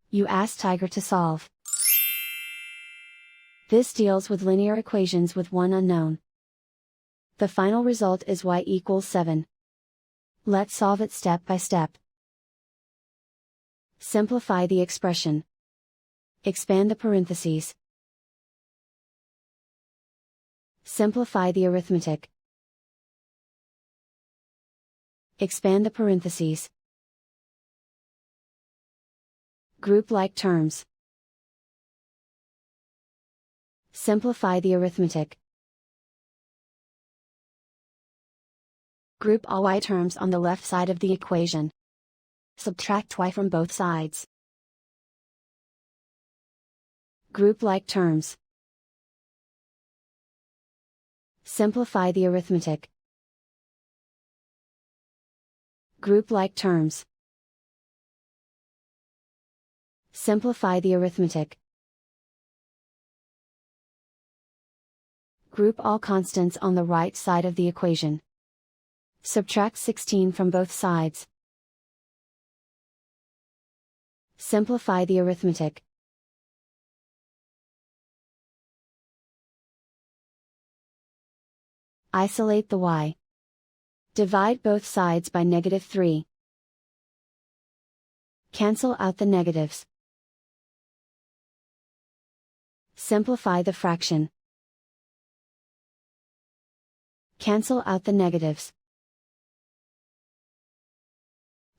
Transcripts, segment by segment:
You ask Tiger to solve. This deals with linear equations with one unknown. The final result is y=7. Let's solve it step by step. Simplify the expression. Expand the parentheses. Simplify the arithmetic. Expand the parentheses. Group like terms. Simplify the arithmetic. Group all y terms on the left side of the equation. Subtract y from both sides. Group like terms. Simplify the arithmetic. Group like terms. Simplify the arithmetic. Group all constants on the right side of the equation. Subtract 16 from both sides. Simplify the arithmetic. Isolate the y. Divide both sides by -3. Cancel out the negatives. Simplify the fraction. Cancel out the negatives.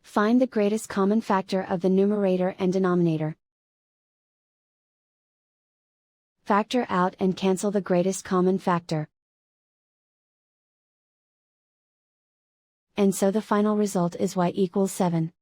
Find the greatest common factor of the numerator and denominator. Factor out and cancel the greatest common factor. And so the final result is y=7.